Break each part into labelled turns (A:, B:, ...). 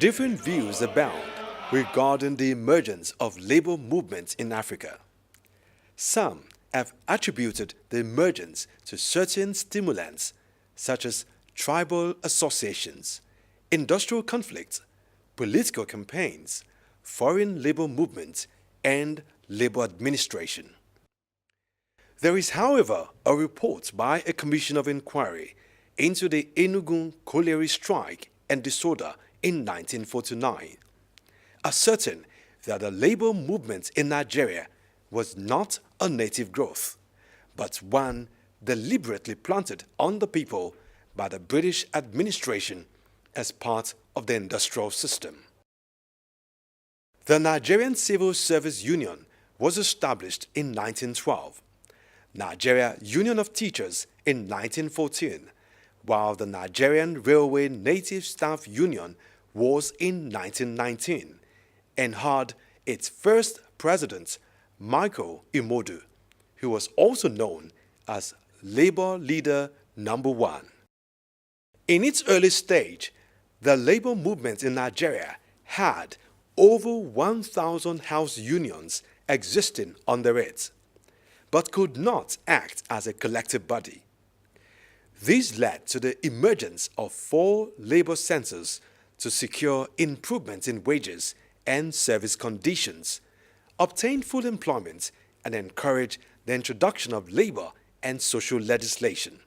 A: Different views abound regarding the emergence of labor movements in Africa. Some have attributed the emergence to certain stimulants such as tribal associations, industrial conflicts, political campaigns, foreign labor movements, and labor administration. There is, however, a report by a commission of inquiry into the Enugu colliery strike and disorder in 1949, asserting that the labor movement in Nigeria was not a native growth, but one deliberately planted on the people by the British administration as part of the industrial system. The Nigerian Civil Service Union was established in 1912, Nigeria Union of Teachers in 1914, while the Nigerian Railway Native Staff Union was in 1919 and had its first president, Michael Imodu, who was also known as Labor Leader Number 1. In its early stage, the labor movement in Nigeria had over 1,000 house unions existing under it, but could not act as a collective body. This led to the emergence of 4 labor centers to secure improvements in wages and service conditions, obtain full employment, and encourage the introduction of labor and social legislation.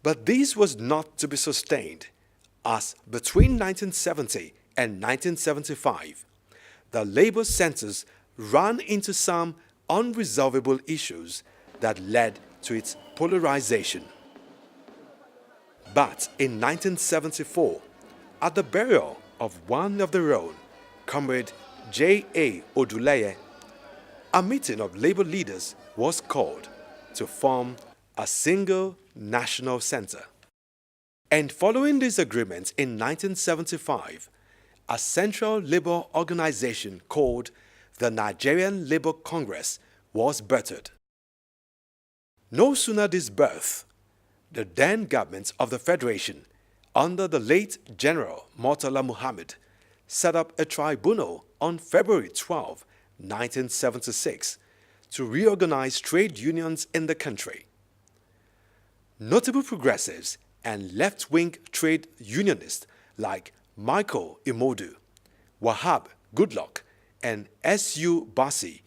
A: But this was not to be sustained, as between 1970 and 1975, the labor centers ran into some unresolvable issues that led to its polarization. But in 1974, at the burial of one of their own, Comrade J.A. Oduleye, a meeting of labor leaders was called to form a single national center. And following this agreement in 1975, a central labor organization called the Nigerian Labour Congress was birthed. No sooner this birth, the then government of the Federation, under the late General Murtala Muhammad, set up a tribunal on February 12, 1976, to reorganize trade unions in the country. Notable progressives and left-wing trade unionists like Michael Imodu, Wahab Goodluck, and S.U. Bassi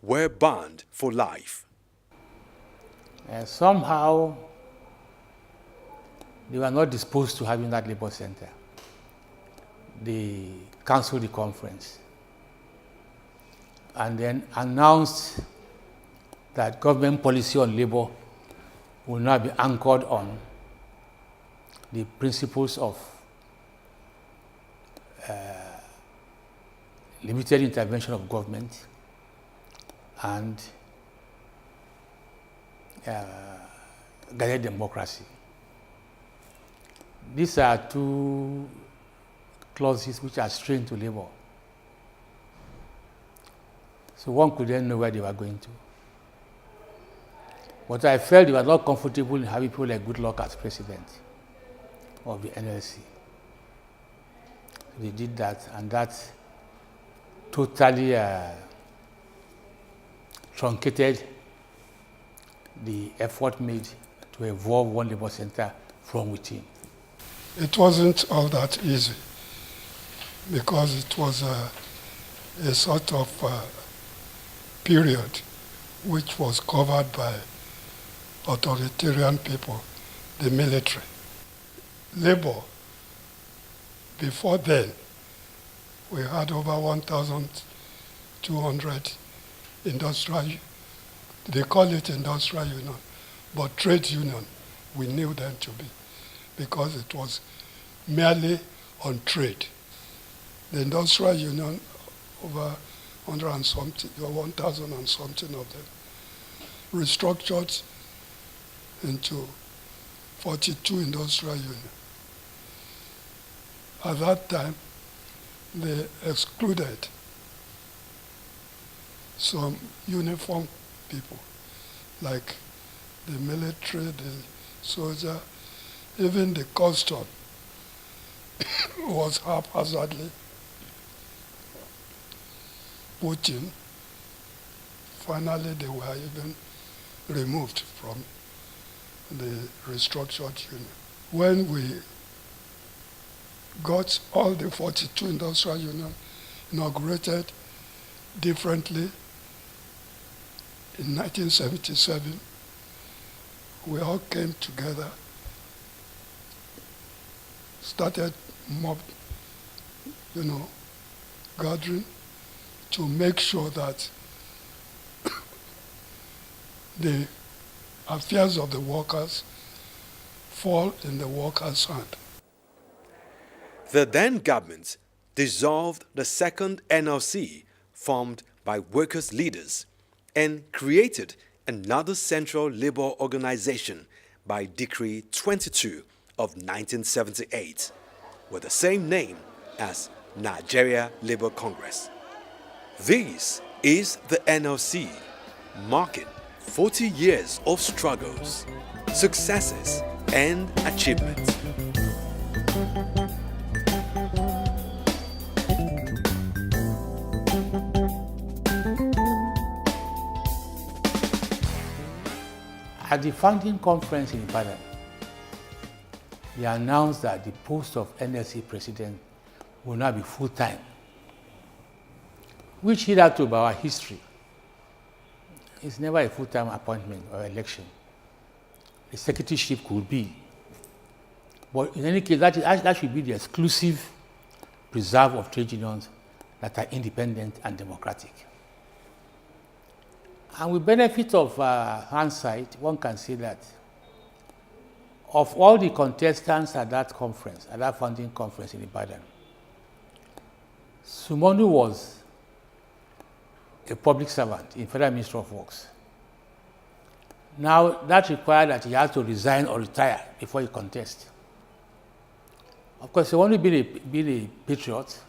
A: were banned for life.
B: Somehow, they were not disposed to having that labor center. They cancelled the conference and then announced that government policy on labor will now be anchored on the principles of limited intervention of government and guided democracy. These are 2 clauses which are strange to labor. So one could then know where they were going to. But I felt they were not comfortable in having people like Goodluck as president of the Nlc. They did that, and that totally truncated the effort made to evolve one labor center from within.
C: It wasn't all that easy because it was a sort of period which was covered by authoritarian people, the military. Labor, before then, we had over 1,200 industrial, they call it industrial union, but trade union, we knew them to be, because it was merely on trade. The industrial union, over 100 and something, or 1,000 and something of them, restructured into 42 industrial unions. At that time, they excluded some uniform people, like the military, the soldier, even the custom. was haphazardly put in. Finally, they were even removed from the restructured union. When we got all the 42 industrial unions inaugurated differently in 1977, we all came together, started mob, gathering to make sure that the affairs of the workers fall in the workers' hand.
A: The then government dissolved the second NLC formed by workers' leaders and created another central labor organization by Decree 22 of 1978 with the same name as Nigeria Labour Congress. This is the NLC, marking 40 years of struggles, successes, and achievements.
B: At the founding conference in Ibadan, they announced that the post of NLC president will now be full-time, which hitherto by our history is never a full-time appointment or election. The secretaryship could be. But in any case, that should be the exclusive preserve of trade unions that are independent and democratic. And with benefit of hindsight, one can say that of all the contestants at that conference, at that founding conference in Ibadan, Sumonu was a public servant in Federal Ministry of Works. Now, that required that he had to resign or retire before he contest. Of course, he only been a patriot,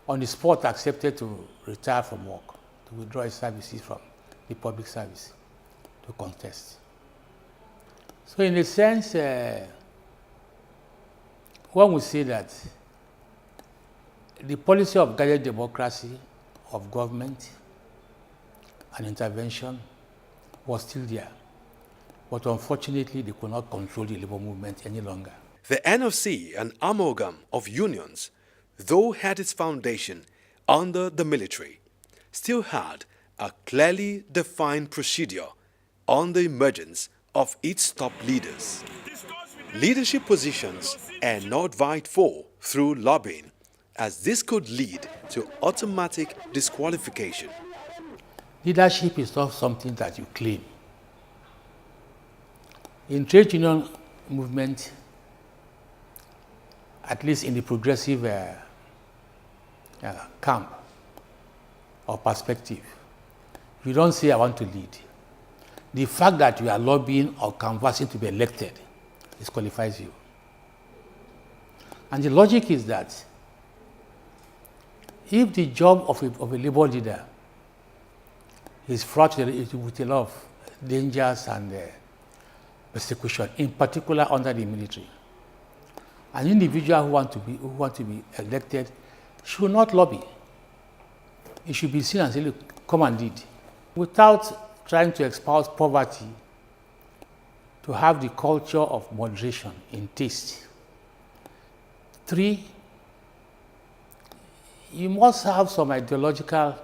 B: on the spot accepted to retire from work, to withdraw his services from the public service to contest. So in a sense, one would say that the policy of guided democracy, of government and intervention was still there. But unfortunately, they could not control the labor movement any longer.
A: The NLC, an amalgam of unions, though had its foundation under the military, still had a clearly defined procedure on the emergence of its top leaders. Leadership positions are not vied for through lobbying, as this could lead to automatic disqualification.
B: Leadership is not something that you claim. In trade union movement, at least in the progressive camp or perspective, you don't say, I want to lead. The fact that you are lobbying or canvassing to be elected disqualifies you. And the logic is that if the job of a labor leader is fraught with a lot of dangers and persecution, in particular under the military, an individual who want to be elected should not lobby. It should be seen and say, look, come and lead. Without trying to espouse poverty, to have the culture of moderation in taste. 3, you must have some ideological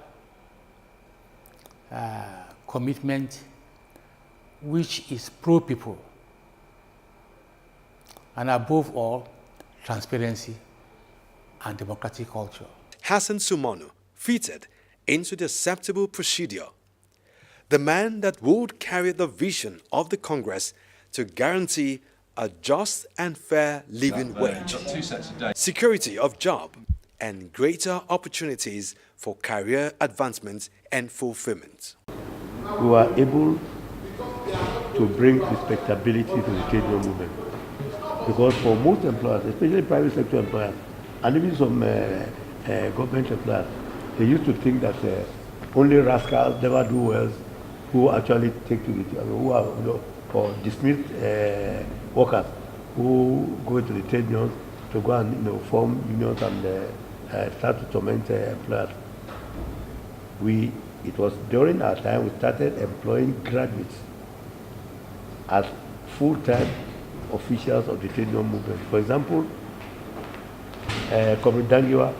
B: commitment which is pro-people. And above all, transparency and democratic culture.
A: Hassan Sumonu fitted into the acceptable procedure. The man that would carry the vision of the Congress to guarantee a just and fair living wage, security of job, and greater opportunities for career advancement and fulfillment.
D: We were able to bring respectability to the trade union movement, because for most employers, especially private sector employers, and even some government employers, they used to think that only rascals never do well who actually take to the, who are or dismissed workers who go to the trade unions to go and form unions and start to torment employers. It was during our time we started employing graduates as full-time officials of the trade union movement. For example, Comrade Dangiwa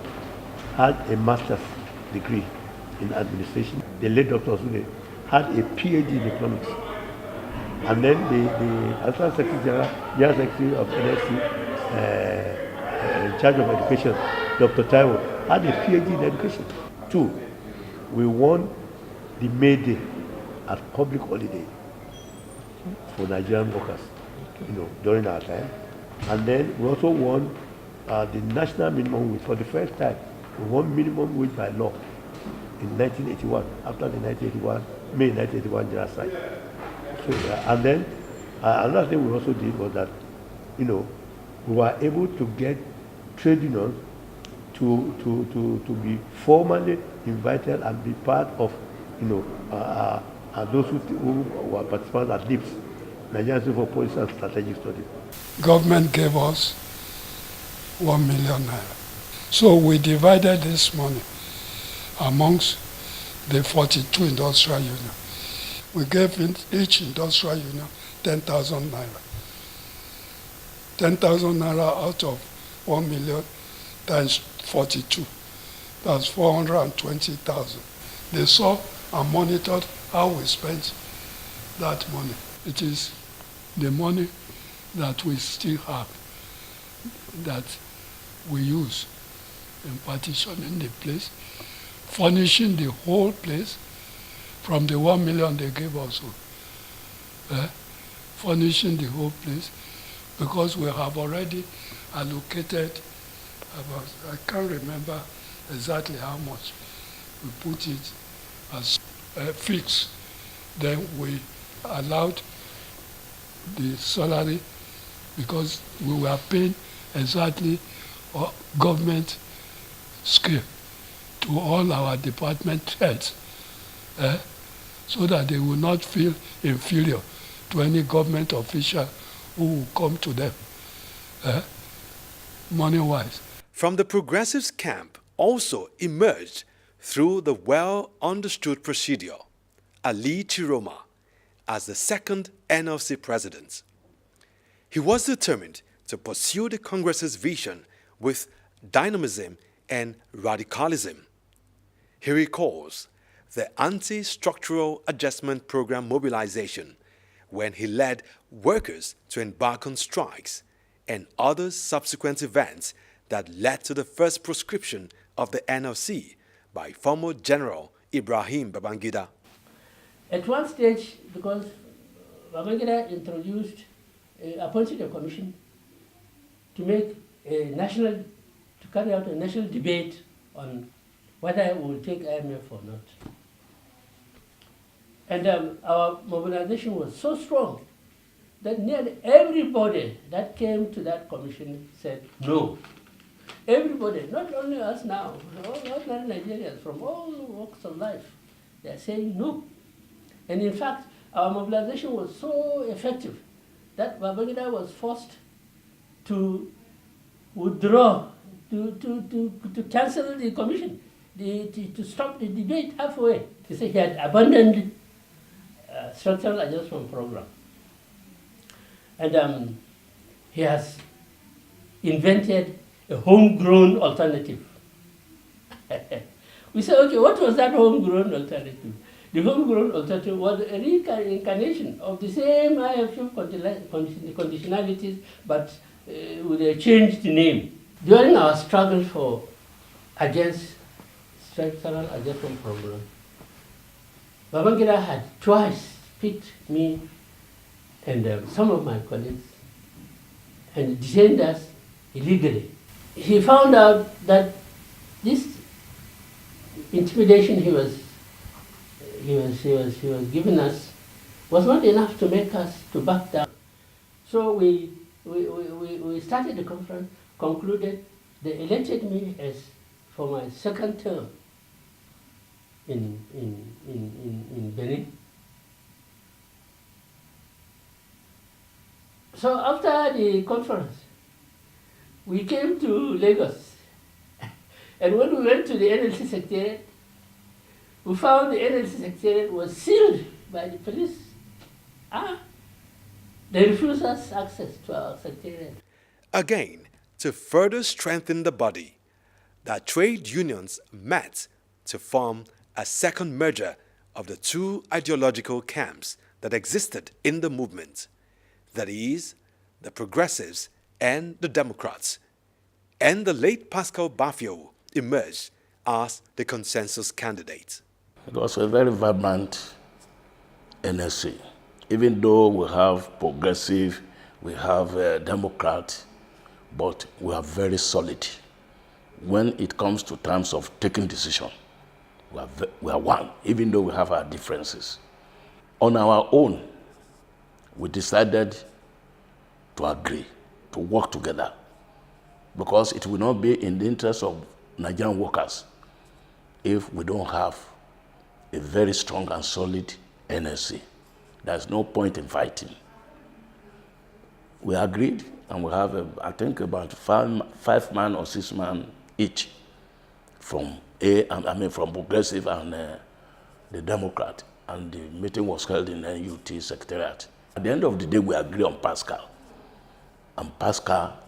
D: had a master's degree in administration. The late Dr. Osude had a PhD in economics. And then the Assistant Secretary General Secretary of Nlc, in charge of education, Dr. Taiwo, had a PhD in education. 2, we won the May Day as public holiday for Nigerian workers, during our time. And then we also won the national minimum wage for the first time. We won minimum wage by law in 1981, after the May 1981 general strike. So, and then another thing we also did was that, we were able to get trade unions to be formally invited and be part of, those who were participants at NIPS, Nigerian Institute for Policy and Strategic Studies.
C: Government gave us 1 million naira. So we divided this money amongst the 42 industrial unions. We gave each industrial union 10,000 naira. 10,000 naira out of 1 million times 42. That's 420,000. They saw and monitored how we spent that money. It is the money that we still have that we use in partitioning the place, furnishing the whole place from the 1 million they gave us, furnishing the whole place, because we have already allocated about, I can't remember exactly how much we put it as fixed. Then we allowed the salary, because we were paying exactly government scale to all our department heads, so that they will not feel inferior to any government official who will come to them, money-wise.
A: From the progressives' camp also emerged, through the well-understood procedure, Ali Chiroma as the second NLC president. He was determined to pursue the Congress's vision with dynamism and radicalism. He recalls the Anti-Structural Adjustment Program mobilization when he led workers to embark on strikes and other subsequent events that led to the first proscription of the NLC by former General Ibrahim Babangida.
E: At one stage, because Babangida appointed a commission to carry out a national debate on whether we will take IMF or not. And our mobilization was so strong that nearly everybody that came to that commission said no. Everybody, not only us now, all ordinary Nigerians from all walks of life, they are saying no. And in fact, our mobilization was so effective that Babangida was forced to withdraw, to cancel the commission, to stop the debate halfway. He said he had abandoned structural adjustment program. And he has invented a homegrown alternative. We said, okay, what was that homegrown alternative? The homegrown alternative was a reincarnation of the same IFF conditionalities, but with a changed name. During our struggle against structural adjustment program, Babangida had twice picked me and some of my colleagues and detained us illegally. He found out that this intimidation he was giving us was not enough to make us to back down. So we started the conference, concluded, they elected me as for my second term in Benin. So after the conference, we came to Lagos. And when we went to the NLC Secretariat, we found the NLC Secretariat was sealed by the police. They refused us access to our Secretariat.
A: Again, to further strengthen the body, the trade unions met to form a second merger of the two ideological camps that existed in the movement, that is, the Progressives and the Democrats, and the late Pascal Bafio emerged as the consensus candidate.
F: It was a very vibrant NSC. Even though we have Progressive, we have Democrat, but we are very solid. When it comes to terms of taking decision, we are one, even though we have our differences. On our own, we decided to agree, to work together, because it will not be in the interest of Nigerian workers if we don't have a very strong and solid NSC. There's no point in fighting. We agreed, and we have, I think, about five man or 6 man each from from Progressive and the Democrat. And the meeting was held in NUT Secretariat. At the end of the day, we agreed on Pascal. And Pascal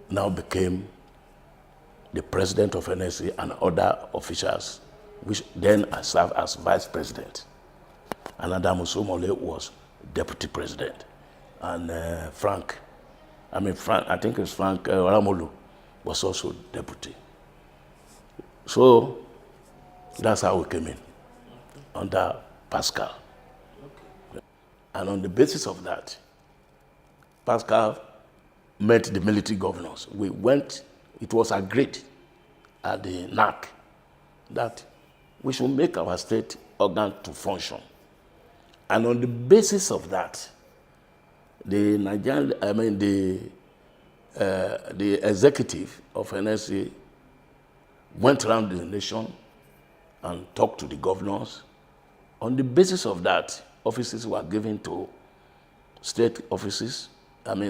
F: now became the president of NSC and other officials, which then served as vice president. And Adamu Somole was deputy president. And I think it's Frank Ramolu was also deputy. So that's how we came in, under Pascal. And on the basis of that, Pascal met the military governors. We went, it was agreed at the NAC that we should make our state organ to function. And on the basis of that, the executive of NSC went around the nation and talked to the governors. On the basis of that, offices were given to state offices,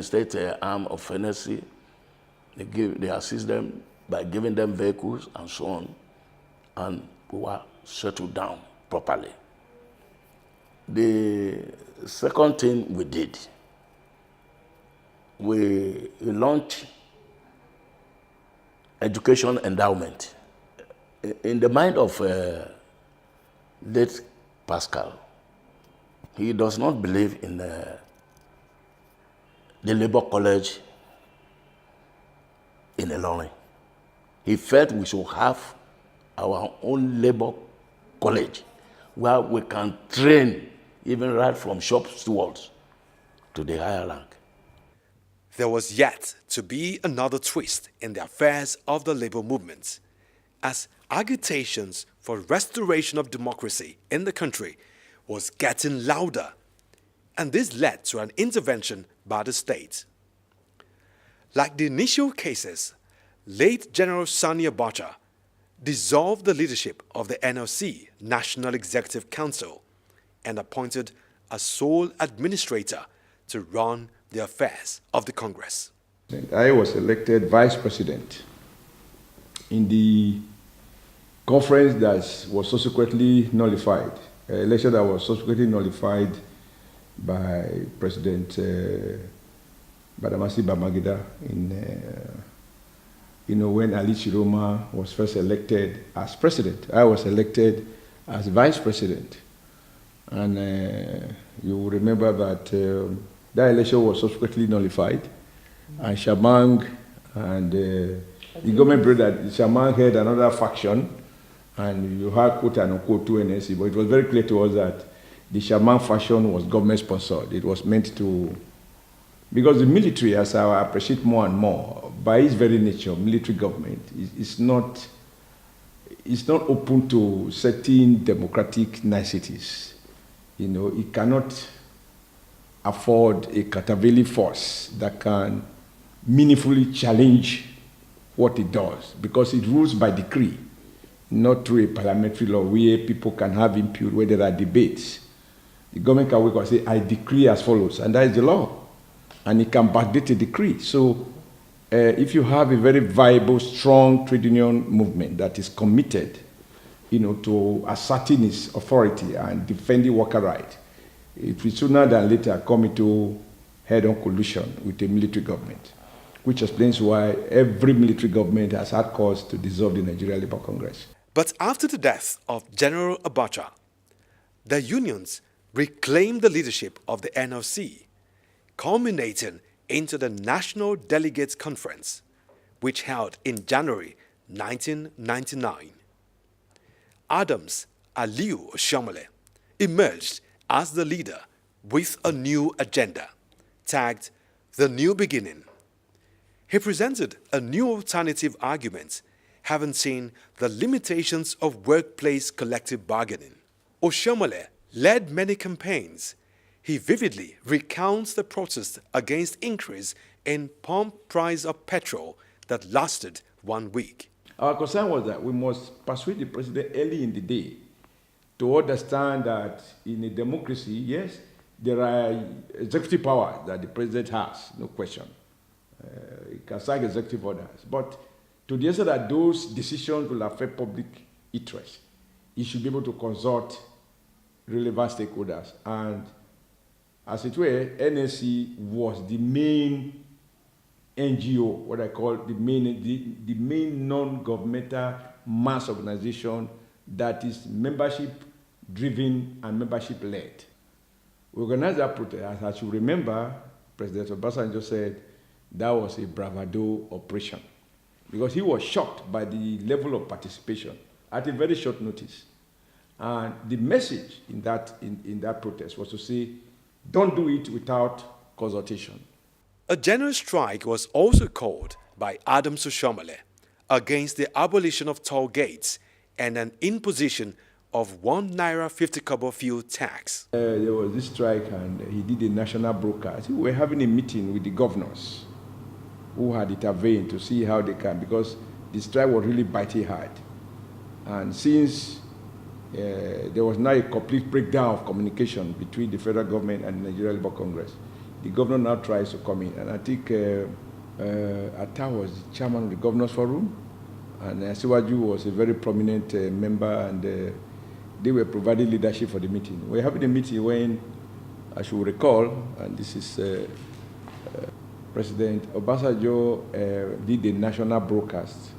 F: state arm of NSC. They assist them by giving them vehicles and so on, and we were settled down properly. The second thing we did, we launched education endowment. In the mind of late Pascal, he does not believe in the Labour College in Ilorin. He felt we should have our own Labour College where we can train even right from shop stewards to the higher rank.
A: There was yet to be another twist in the affairs of the labor movement, as agitations for restoration of democracy in the country was getting louder, and this led to an intervention by the state. Like the initial cases, late General Sani Abacha dissolved the leadership of the NLC, National Executive Council, and appointed a sole administrator to run the affairs of the Congress.
G: I was elected vice president in the conference that was subsequently nullified, an election that was subsequently nullified by President Badamasi Babangida when Ali Chiroma was first elected as president. I was elected as vice president. And you will remember that that election was subsequently nullified. And Shamang and the government believed that Shamang had another faction, and you had quote and unquote 2 NSC, but it was very clear to us that the Shamang faction was government sponsored. It was meant to, because the military, as I appreciate more and more, by its very nature, military government is not open to certain democratic niceties. It cannot afford a countervailing force that can meaningfully challenge what it does, because it rules by decree, not through a parliamentary law where people can have input where there are debates. The government can wake up and say, I decree as follows, and that is the law. And it can backdate a decree. So if you have a very viable, strong trade union movement that is committed, to asserting its authority and defending worker rights, it will sooner than later come into head-on collision with a military government, which explains why every military government has had cause to dissolve the Nigeria Labour Congress.
A: But after the death of General Abacha, the unions reclaimed the leadership of the NLC, culminating into the National Delegates Conference, which held in January 1999. Adams Aliu Oshiomhole emerged as the leader with a new agenda, tagged The New Beginning. He presented a new alternative argument, having seen the limitations of workplace collective bargaining. Oshiomhole led many campaigns. He vividly recounts the protest against increase in pump price of petrol that lasted 1 week.
G: Our concern was that we must persuade the president early in the day to understand that in a democracy, yes, there are executive powers that the president has, no question. He can sign executive orders. But to the extent that those decisions will affect public interest, he should be able to consult relevant stakeholders. And as it were, NLC was the main NGO, what I call the main non-governmental mass organization that is membership-driven and membership-led. We organized that protest. As you remember, President Obasanjo said that was a bravado operation because he was shocked by the level of participation at a very short notice. And the message in that protest was to say, don't do it without consultation.
A: A general strike was also called by Adams Oshiomhole against the abolition of toll gates and an imposition of ₦1.50 fuel tax.
G: There was this strike and he did a national broadcast. We were having a meeting with the governors who had intervened to see how they can, because the strike was really biting hard. And since there was now a complete breakdown of communication between the federal government and the Nigeria Labour Congress, the governor now tries to come in. And I think Atta was the chairman of the Governors Forum, and Asiwaju was a very prominent member, and they were providing leadership for the meeting. We were having a meeting when, as you recall, and this is President Obasanjo did a national broadcast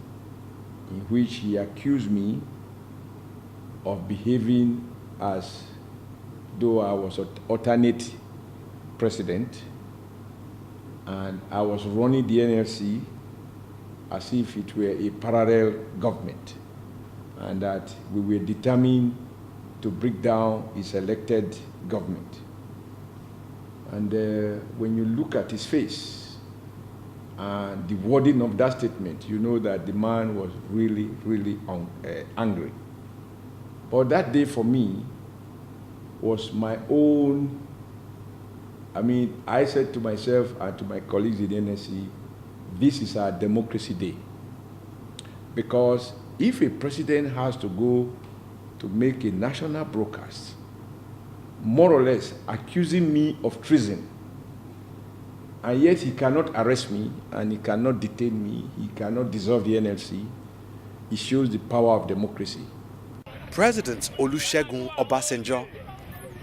G: in which he accused me of behaving as though I was an alternate president, and I was running the NLC as if it were a parallel government, and that we were determined to break down his elected government. And when you look at his face and the wording of that statement, you know that the man was really, really angry. But that day for me was my own. I said to myself and to my colleagues in the NSC, this is our democracy day. Because if a president has to go to make a national broadcast, more or less accusing me of treason, and yet he cannot arrest me and he cannot detain me, he cannot dissolve the NLC, it shows the power of democracy.
A: President Olusegun Obasanjo,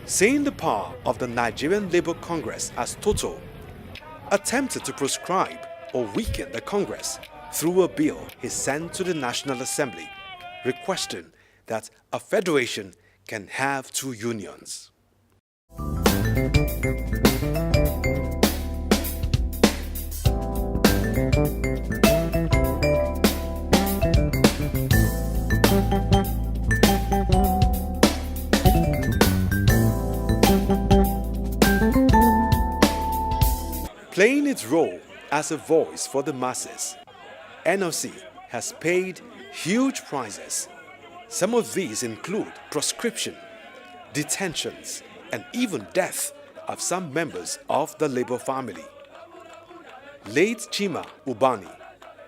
A: seeing the power of the Nigerian Labour Congress as total, attempted to proscribe or weaken the Congress through a bill he sent to the National Assembly, requesting that a federation can have 2 unions. Playing its role as a voice for the masses, NLC has paid huge prices. Some of these include proscription, detentions, and even death of some members of the Labour family. Late Chima Ubani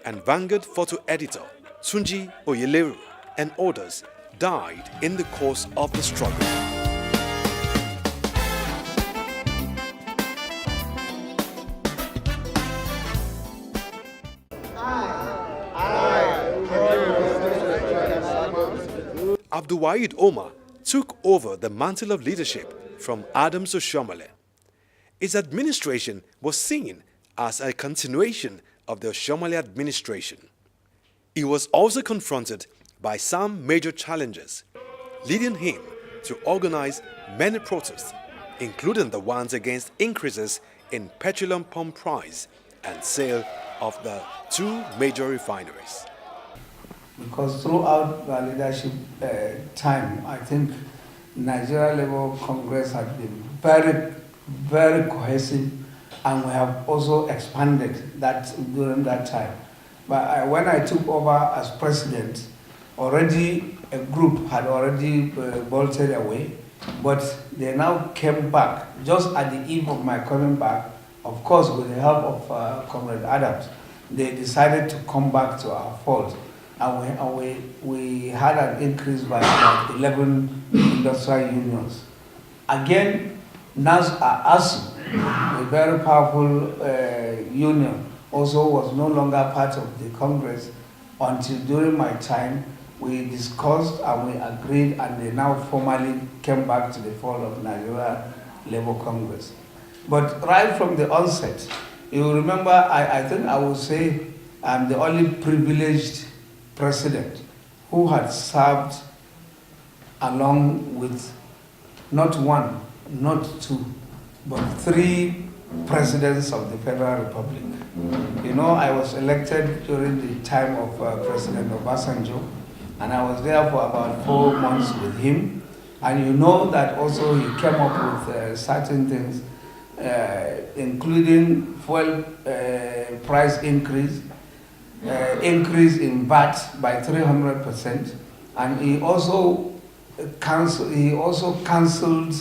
A: and Vanguard photo editor Tunji Oyeleru and others died in the course of the struggle. Abdulwahid Omar took over the mantle of leadership from Adams Oshiomhole. His administration was seen as a continuation of the Oshiomhole administration. He was also confronted by some major challenges, leading him to organize many protests, including the ones against increases in petroleum pump price and sale of the two major refineries.
H: Because throughout the leadership time, I think Nigeria Labour Congress has been very, very cohesive, and we have also expanded that during that time. But when I took over as president, already a group had already bolted away, but they now came back just at the eve of my coming back. Of course, with the help of Comrade Adams, they decided to come back to our fold. And we had an increase by about 11 industrial unions. Again, ASU, a very powerful union, also was no longer part of the Congress until during my time we discussed and we agreed, and they now formally came back to the fold of Nigeria Labour Congress. But right from the onset, you remember, I think I would say I'm the only privileged president who had served along with not one, not two, but three presidents of the Federal Republic. You know, I was elected during the time of President Obasanjo, and I was there for about 4 months with him. And you know that also he came up with certain things, including fuel price increase in VAT by 300%, and he also cancelled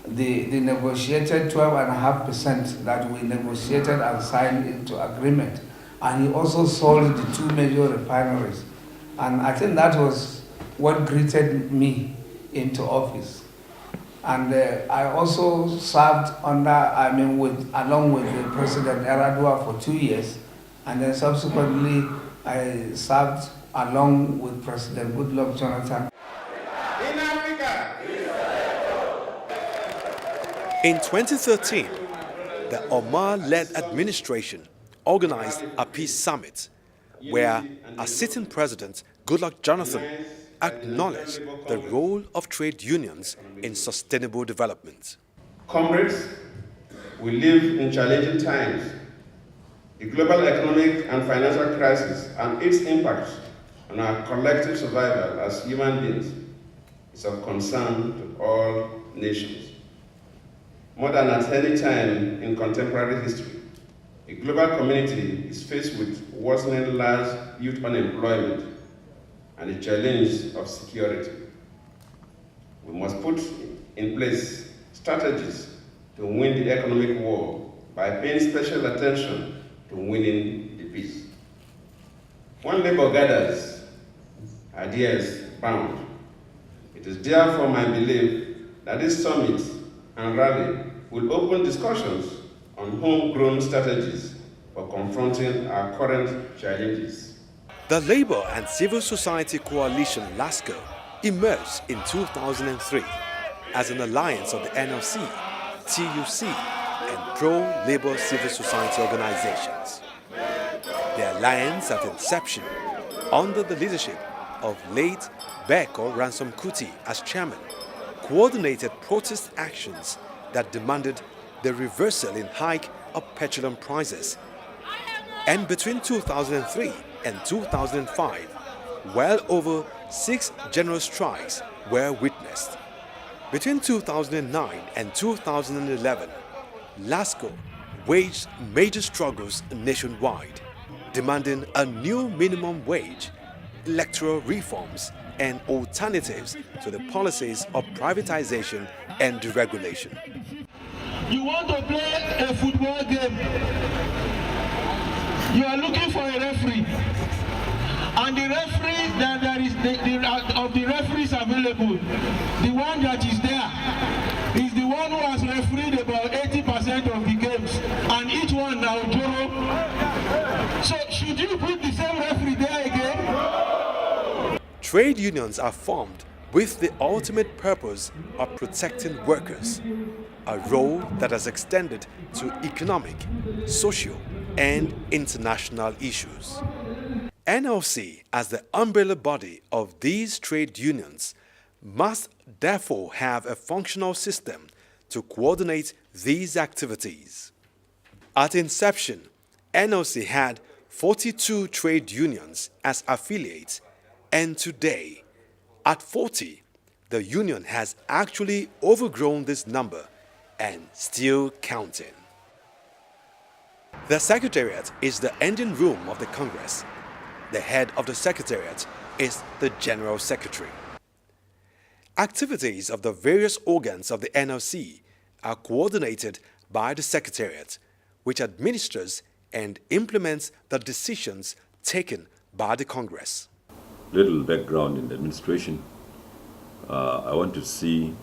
H: the negotiated 12.5% that we negotiated and signed into agreement, and he also sold the two major refineries, and I think that was what greeted me into office. And I also served along with President Eradua for 2 years. And then subsequently, I served along with President Goodluck Jonathan.
I: In Africa.
A: In 2013, the Omar-led administration organized a peace summit where a sitting president, Goodluck Jonathan, acknowledged the role of trade unions in sustainable development.
I: Comrades, we live in challenging times. The global economic and financial crisis and its impact on our collective survival as human beings is of concern to all nations. More than at any time in contemporary history, the global community is faced with worsening large youth unemployment and the challenge of security. We must put in place strategies to win the economic war by paying special attention to winning the peace. When labor gathers, ideas bound. It is therefore my belief that this summit and rally will open discussions on homegrown strategies for confronting our current challenges.
A: The Labour and Civil Society Coalition LASCO emerged in 2003 as an alliance of the Nlc, TUC, and pro-labor civil society organizations. The alliance at inception, under the leadership of late Beko Ransom Kuti as chairman, coordinated protest actions that demanded the reversal in hike of petroleum prices. And between 2003 and 2005, well over 6 general strikes were witnessed. Between 2009 and 2011, LASCO waged major struggles nationwide, demanding a new minimum wage, electoral reforms, and alternatives to the policies of privatization and deregulation.
J: You want to play a football game. You are looking for a referee. And the referee, there is of the referees available, the one that is there is the one who has refereed about 80% of the games, and each one now Joro. So should you put the same referee there again?
A: Trade unions are formed with the ultimate purpose of protecting workers, a role that has extended to economic, social, and international issues. NLC, as the umbrella body of these trade unions, must therefore have a functional system to coordinate these activities. At inception, NLC had 42 trade unions as affiliates, and today, at 40, the union has actually overgrown this number and still counting. The Secretariat is the engine room of the Congress. The head of the Secretariat is the General Secretary. Activities of the various organs of the NLC are coordinated by the Secretariat, which administers and implements the decisions taken by the Congress.
K: Little background in the administration. I want to see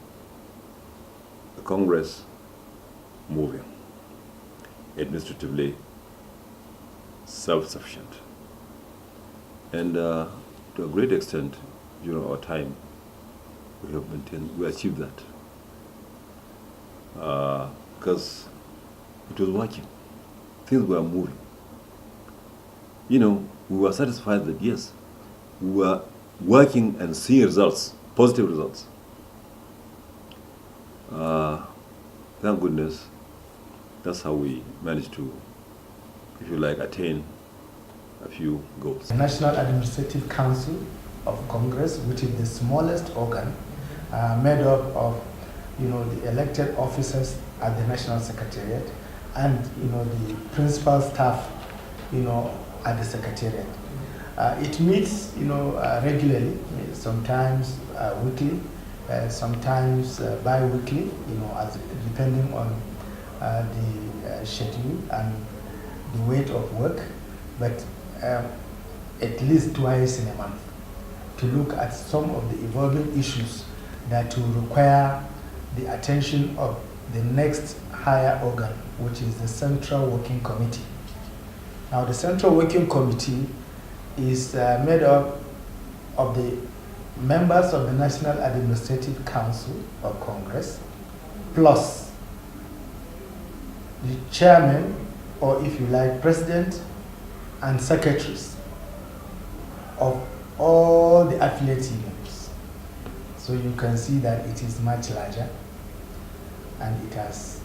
K: the Congress moving, administratively self-sufficient. And to a great extent, during our time, we achieved that. Because it was working. Things were moving. We were satisfied that yes, we were working and seeing results, positive results. Thank goodness, that's how we managed to, if you like, attain a few goals.
L: The National Administrative Council of Congress, which is the smallest organ, made up of the elected officers at the National Secretariat and the principal staff at the Secretariat. It meets regularly, sometimes weekly, sometimes bi-weekly, depending on the schedule and the weight of work, but at least twice in a month to look at some of the evolving issues that will require the attention of the next higher organ, which is the Central Working Committee. Now, the Central Working Committee is made up of the members of the National Administrative Council of Congress, plus the chairman, or if you like, president and secretaries of all the affiliate unions. So you can see that it is much larger, and it has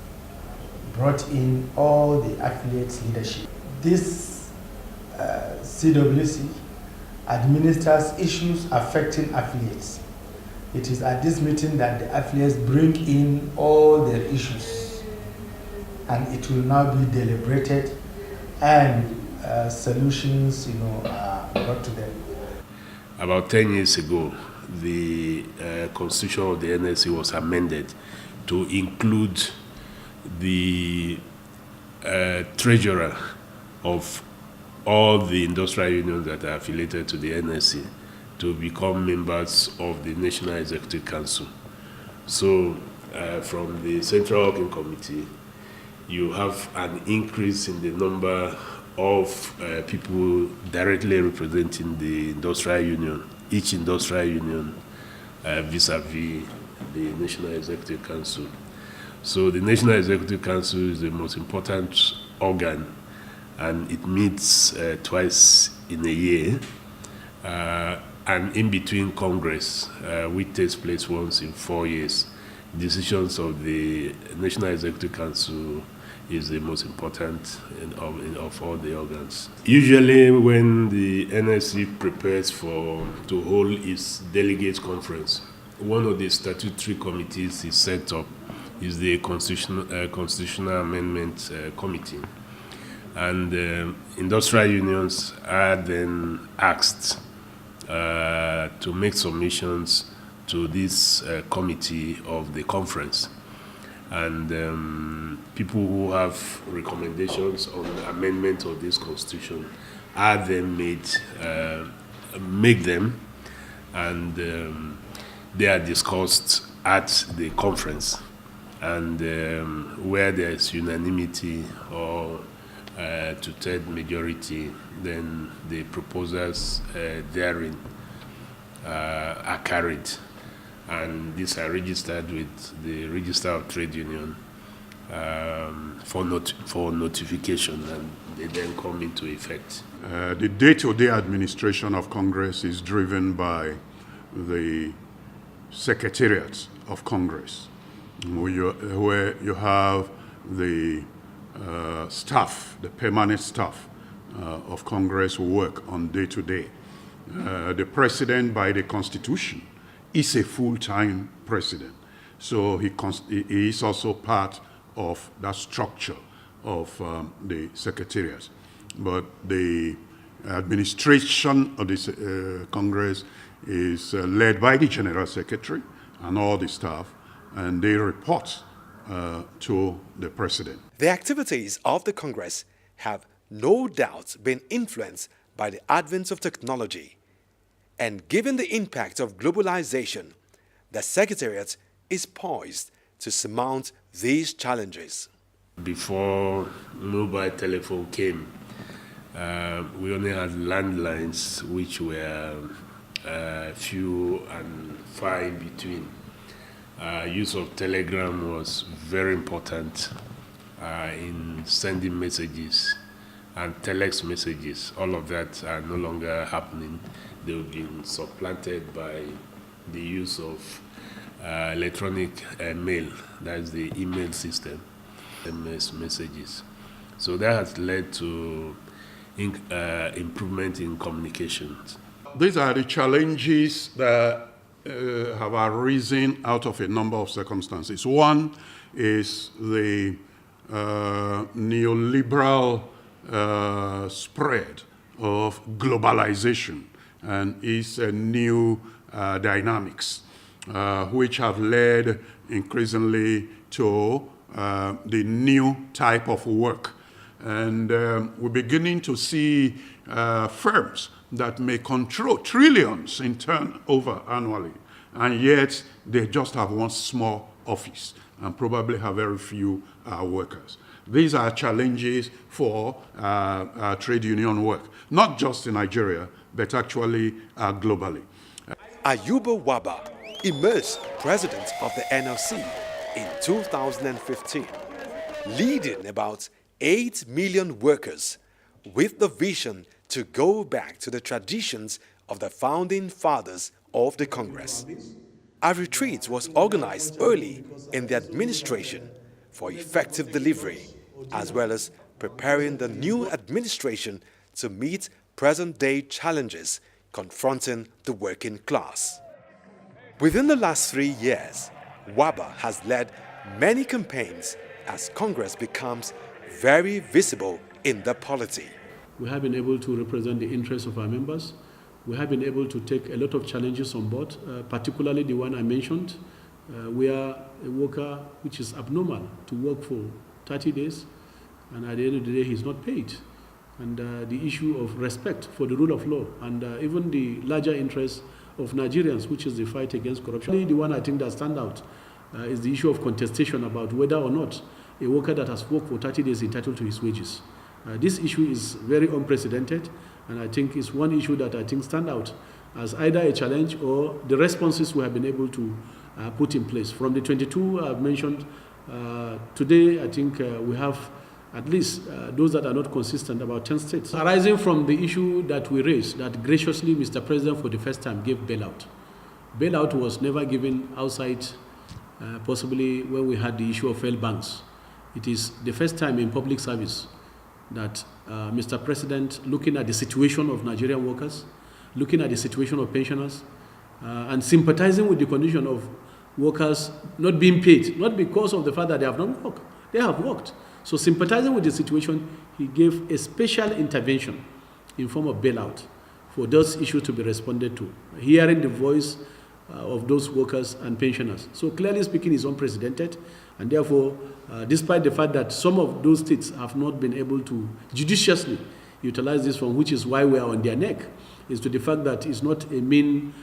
L: brought in all the affiliates leadership. This CWC administers issues affecting affiliates. It is at this meeting that the affiliates bring in all their issues, and it will now be deliberated and solutions are brought to them.
F: About 10 years ago, the constitution of the NLC was amended to include the treasurer of all the industrial unions that are affiliated to the NLC to become members of the National Executive Council. So from the Central Working Committee, you have an increase in the number of people directly representing the industrial union, each industrial union vis-a-vis the National Executive Council. So the National Executive Council is the most important organ, and it meets twice in a year, and in between Congress, which takes place once in 4 years. Decisions of the National Executive Council is the most important of all the organs. Usually when the NLC prepares to hold its delegate conference, one of the statutory committees is set up is the Constitutional Amendment Committee. And industrial unions are then asked to make submissions to this committee of the conference. And people who have recommendations on the amendment of this constitution are then make them, and they are discussed at the conference. And where there is unanimity or two-thirds majority, then the proposals therein are carried. and these are registered with the Register of Trade Union for notification, and they then come into effect.
M: The day-to-day administration of Congress is driven by the secretariats of Congress, where you have the staff, the permanent staff of Congress who work on day-to-day. The president, by the Constitution, is a full-time president. So he is also part of that structure of the secretariat. But the administration of this Congress is led by the General Secretary and all the staff, and they report to the President.
A: The activities of the Congress have no doubt been influenced by the advent of technology. And given the impact of globalization, the Secretariat is poised to surmount these challenges.
F: Before mobile telephone came, we only had landlines, which were few and far in between. Use of telegram was very important in sending messages and telex messages. All of that are no longer happening. They've been supplanted by the use of electronic mail, that's the email system, MS messages. So that has led to improvement in communications.
M: These are the challenges that have arisen out of a number of circumstances. One is the neoliberal spread of globalization and its new dynamics, which have led increasingly to the new type of work. And we're beginning to see firms that may control trillions in turnover annually, and yet they just have one small office and probably have very few workers. These are challenges for trade union work, not just in Nigeria, but actually globally.
A: Ayuba Waba emerged president of the NLC in 2015, leading about 8 million workers with the vision to go back to the traditions of the founding fathers of the Congress. A retreat was organized early in the administration for effective delivery, as well as preparing the new administration to meet present-day challenges confronting the working class. Within the last 3 years, Waba has led many campaigns as Congress becomes very visible in the polity.
N: We have been able to represent the interests of our members. We have been able to take a lot of challenges on board, particularly the one I mentioned, where a worker which is abnormal to work for 30 days, and at the end of the day he's not paid. And the issue of respect for the rule of law, and even the larger interests of Nigerians, which is the fight against corruption. The one I think that stands out is the issue of contestation about whether or not a worker that has worked for 30 days is entitled to his wages. This issue is very unprecedented, and I think it's one issue that I think stands out as either a challenge or the responses we have been able to put in place. From the 22 I've mentioned, today I think we have at least those that are not consistent, about 10 states. Arising from the issue that we raised, that graciously Mr. President for the first time gave bailout. Bailout was never given outside, possibly when we had the issue of failed banks. It is the first time in public service that Mr. President, looking at the situation of Nigerian workers, looking at the situation of pensioners, and sympathizing with the condition of workers not being paid, not because of the fact that they have not worked, they have worked. So sympathizing with the situation, he gave a special intervention in form of bailout for those issues to be responded to, hearing the voice of those workers and pensioners. So clearly speaking, is unprecedented, and therefore, despite the fact that some of those states have not been able to judiciously utilize this one, which is why we are on their neck, is to the fact that it's not a main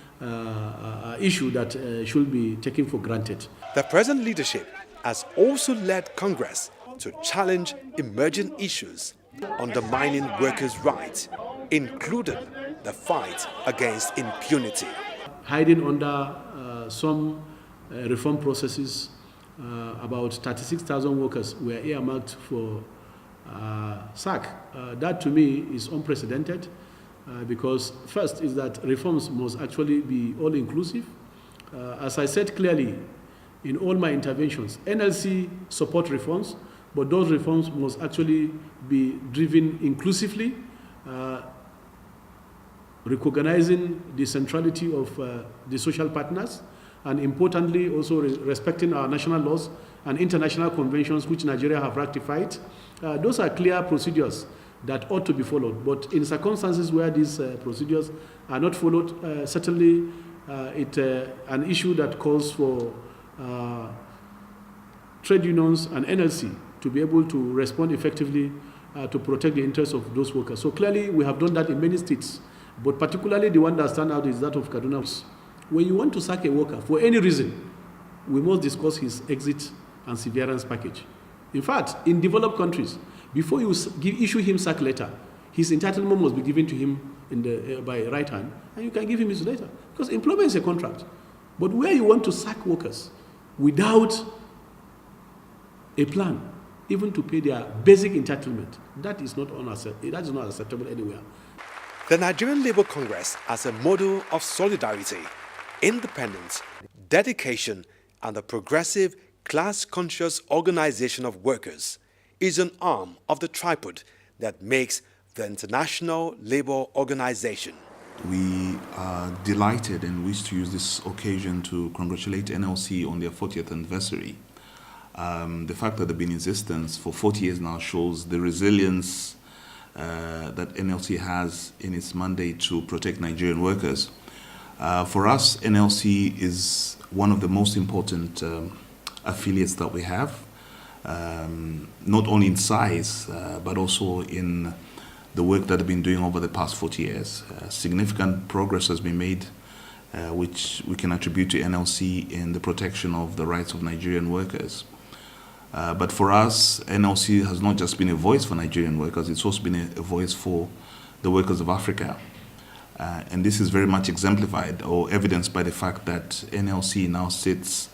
N: issue that should be taken for granted.
A: The present leadership has also led Congress to challenge emerging issues undermining workers' rights, including the fight against impunity.
N: Hiding under some reform processes. About 36,000 workers were earmarked for sack. That to me is unprecedented because first is that reforms must actually be all-inclusive. As I said clearly in all my interventions, NLC support reforms, but those reforms must actually be driven inclusively, recognizing the centrality of the social partners, and importantly also respecting our national laws and international conventions which Nigeria have ratified. Those are clear procedures that ought to be followed, but in circumstances where these procedures are not followed, certainly it's an issue that calls for trade unions and NLC to be able to respond effectively to protect the interests of those workers. So clearly we have done that in many states, but particularly the one that stands out is that of Kaduna. When you want to sack a worker for any reason, we must discuss his exit and severance package. In fact, in developed countries, before you issue him sack letter, his entitlement must be given to him by right hand, and you can give him his letter. Because employment is a contract. But where you want to sack workers without a plan, even to pay their basic entitlement, that is not acceptable anywhere.
A: The Nigerian Labour Congress as a model of solidarity, independence, dedication, and a progressive, class-conscious organization of workers is an arm of the tripod that makes the International Labour Organization.
O: We are delighted and wish to use this occasion to congratulate NLC on their 40th anniversary. The fact that they've been in existence for 40 years now shows the resilience that NLC has in its mandate to protect Nigerian workers. For us, NLC is one of the most important affiliates that we have, not only in size, but also in the work that they've been doing over the past 40 years. Significant progress has been made, which we can attribute to NLC in the protection of the rights of Nigerian workers. But for us, NLC has not just been a voice for Nigerian workers, it's also been a voice for the workers of Africa. And this is very much exemplified or evidenced by the fact that NLC now sits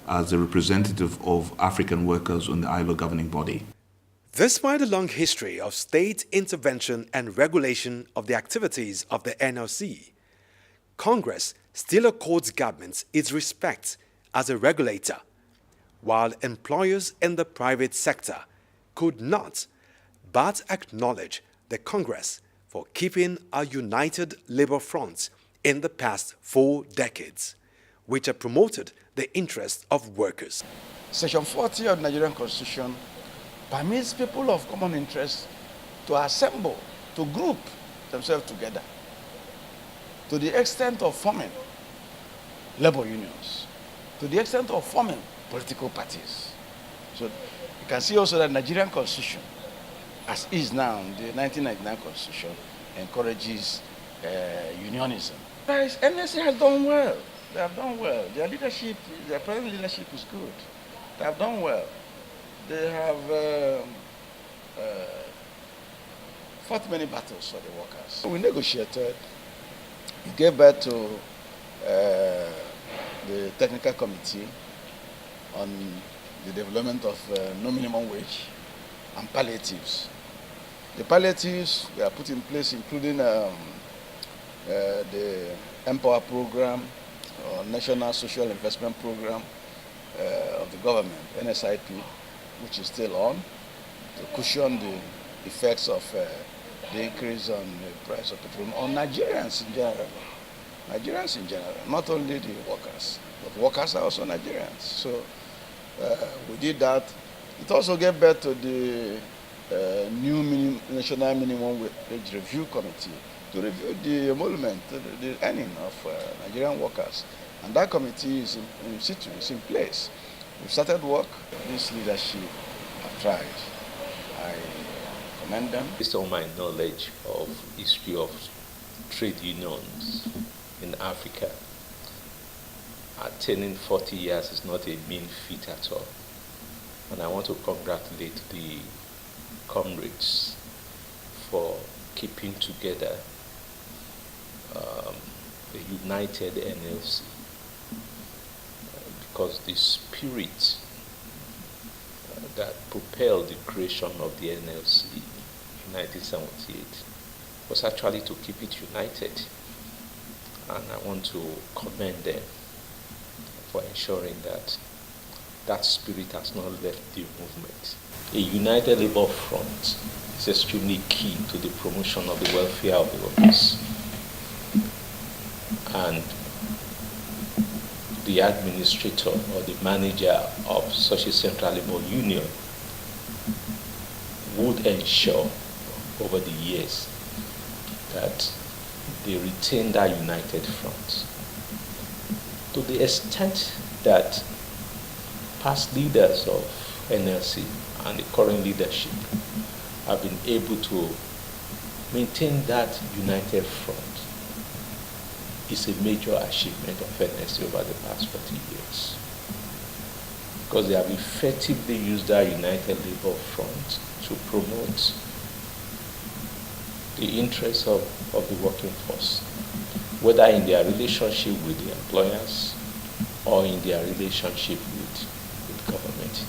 O: as a representative of African workers on the ILO governing body.
A: Despite a long history of state intervention and regulation of the activities of the NLC, Congress still accords governments its respect as a regulator, while employers in the private sector could not but acknowledge the Congress for keeping a united labor front in the past 4 decades, which have promoted the interests of workers.
P: Section 40 of the Nigerian Constitution permits people of common interest to assemble, to group themselves together, to the extent of forming labor unions, to the extent of forming political parties. So you can see also that the Nigerian Constitution, as is now, the 1999 Constitution, encourages unionism. NLC has done well. They have done well. Their leadership, their present leadership is good. They have done well. They have fought many battles for the workers. We negotiated. We gave birth to the technical committee on the development of no minimum wage and palliatives. The palliatives were put in place, including the Empower program, or National Social Investment Program of the government, NSIP, which is still on, to cushion the effects of the increase on the price of petrol on Nigerians in general. Nigerians in general, not only the workers, but workers are also Nigerians. So we did that. It also gave birth to the new National Minimum Wage Review Committee to review the emolument, the earning of Nigerian workers. And that committee is in situ, it's in place. We've started work. This leadership have tried. I commend them.
Q: Based on my knowledge of history of trade unions in Africa, attaining 40 years is not a mean feat at all. And I want to congratulate the comrades for keeping together a united NLC because the spirit that propelled the creation of the NLC in 1978 was actually to keep it united. And I want to commend them for ensuring that that spirit has not left the movement. A united labor front is extremely key to the promotion of the welfare of the workers. And the administrator or the manager of such a central labor union would ensure over the years that they retain that united front. To the extent that past leaders of NLC and the current leadership have been able to maintain that united front is a major achievement of NLC over the past 40 years. Because they have effectively used that united labor front to promote the interests of the working force, whether in their relationship with the employers or in their relationship with government.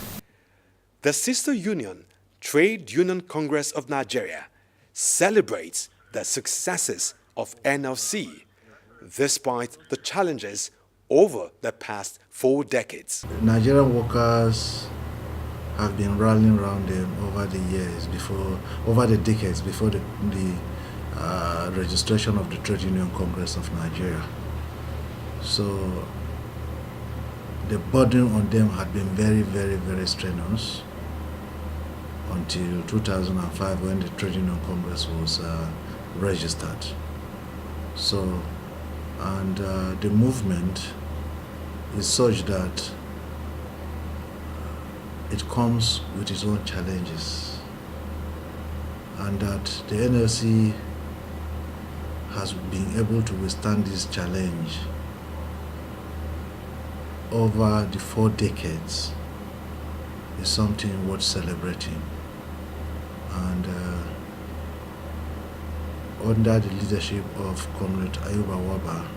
A: The sister union, Trade Union Congress of Nigeria, celebrates the successes of NLC despite the challenges over the past 4 decades.
L: Nigerian workers have been rallying around them over the decades before the registration of the Trade Union Congress of Nigeria. So the burden on them had been very, very, very strenuous until 2005 when the Trade Union Congress was registered. So, and the movement is such that it comes with its own challenges, and that the NLC has been able to withstand this challenge over the 4 decades is something worth celebrating. And under the leadership of Comrade Ayuba Waba,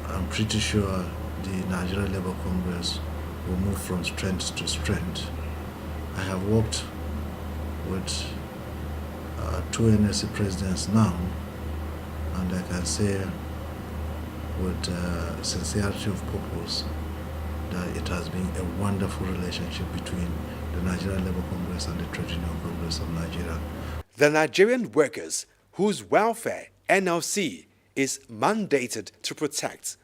L: I'm pretty sure the Nigeria Labour Congress will move from strength to strength. I have worked with 2 NLC presidents now, and I can say with sincerity of purpose that it has been a wonderful relationship between the Nigerian Labour Congress and the Trade Union Congress of Nigeria.
A: The Nigerian workers whose welfare NLC is mandated to protect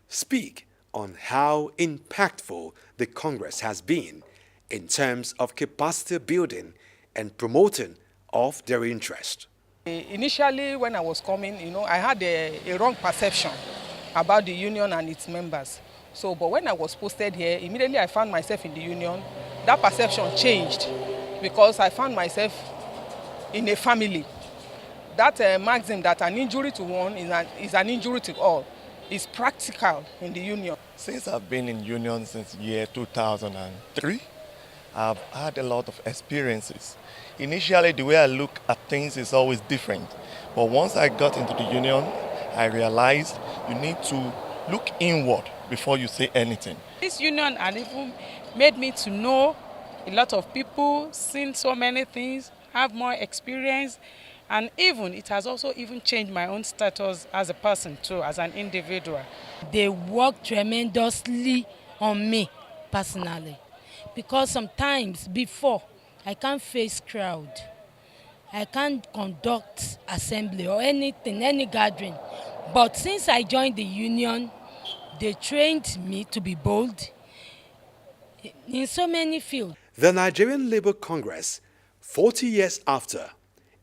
A: speak on how impactful the Congress has been in terms of capacity building and promoting of their interest.
R: Initially, when I was coming, I had a wrong perception about the union and its members. So, but when I was posted here, immediately I found myself in the union. That perception changed because I found myself in a family. That maxim that an injury to one is an injury to all is practical in the union.
S: Since I've been in union since year 2003, I've had a lot of experiences. Initially, the way I look at things is always different. But once I got into the union, I realized you need to look inward before you say anything.
T: This union had even made me to know a lot of people, seen so many things, have more experience, and even it has also even changed my own status as a person too, as an individual.
U: They work tremendously on me personally, because sometimes before I can't face crowd, I can't conduct assembly or anything, any gathering. But since I joined the union, they trained me to be bold in so many fields.
A: The Nigerian Labour Congress, 40 years after,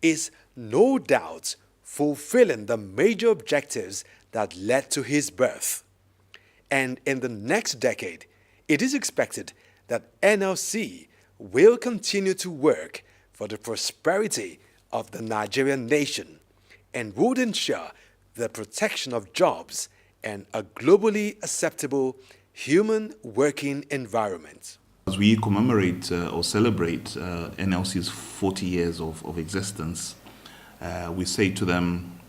A: is no doubt fulfilling the major objectives that led to his birth. And in the next decade, it is expected that NLC will continue to work for the prosperity of the Nigerian nation and would ensure the protection of jobs and a globally acceptable human working environment.
O: As we commemorate or celebrate NLC's 40 years of existence, we say to them,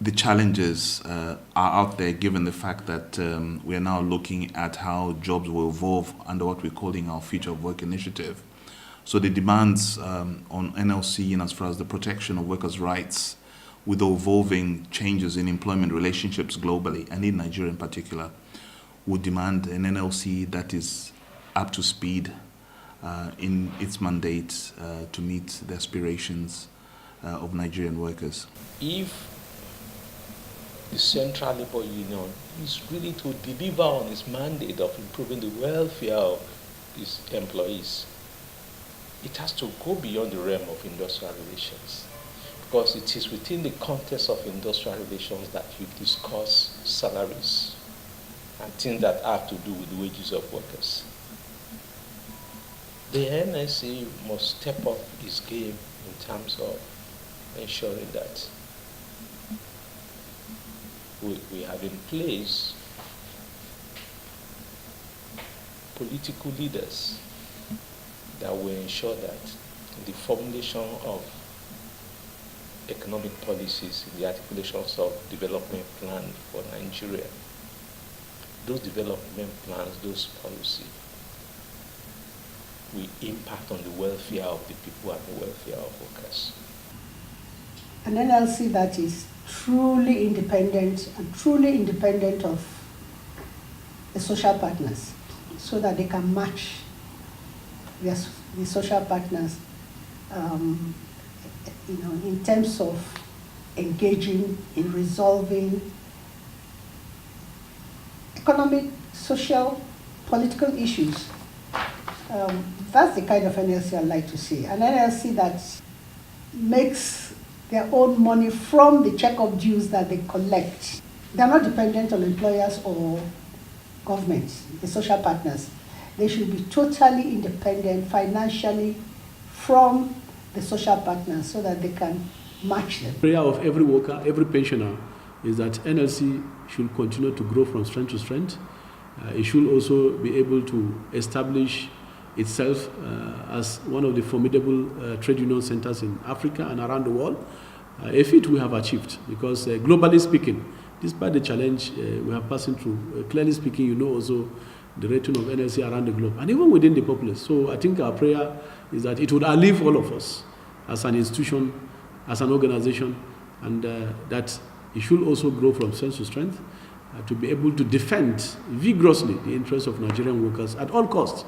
O: the challenges are out there, given the fact that we are now looking at how jobs will evolve under what we're calling our Future of Work initiative. So the demands on NLC, and as far as the protection of workers' rights, with the evolving changes in employment relationships globally, and in Nigeria in particular, would demand an NLC that is up to speed in its mandate to meet the aspirations of Nigerian workers.
Q: If the Central Labour Union is really to deliver on its mandate of improving the welfare of its employees, it has to go beyond the realm of industrial relations, because it is within the context of industrial relations that you discuss salaries and things that have to do with the wages of workers. The NLC must step up its game in terms of ensuring that we have in place political leaders that will ensure that the formulation of economic policies in the articulations of development plan for Nigeria, those development plans, those policies, will impact on the welfare of the people and the welfare of workers.
B: An NLC that is truly independent of the social partners, so that they can match the social partners in terms of engaging in resolving economic, social, political issues. That's the kind of NLC I'd like to see. An NLC that makes their own money from the check-up dues that they collect. They're not dependent on employers or governments, the social partners. They should be totally independent financially from the social partners so that they can match them.
N: The prayer of every worker, every pensioner, is that NLC should continue to grow from strength to strength. It should also be able to establish itself as one of the formidable trade union centers in Africa and around the world. A feat we have achieved, because globally speaking, despite the challenge we are passing through, clearly speaking, you know also the rating of NLC around the globe, and even within the populace. So I think our prayer is that it would outlive all of us as an institution, as an organization, and that it should also grow from strength to strength to be able to defend vigorously the interests of Nigerian workers at all costs.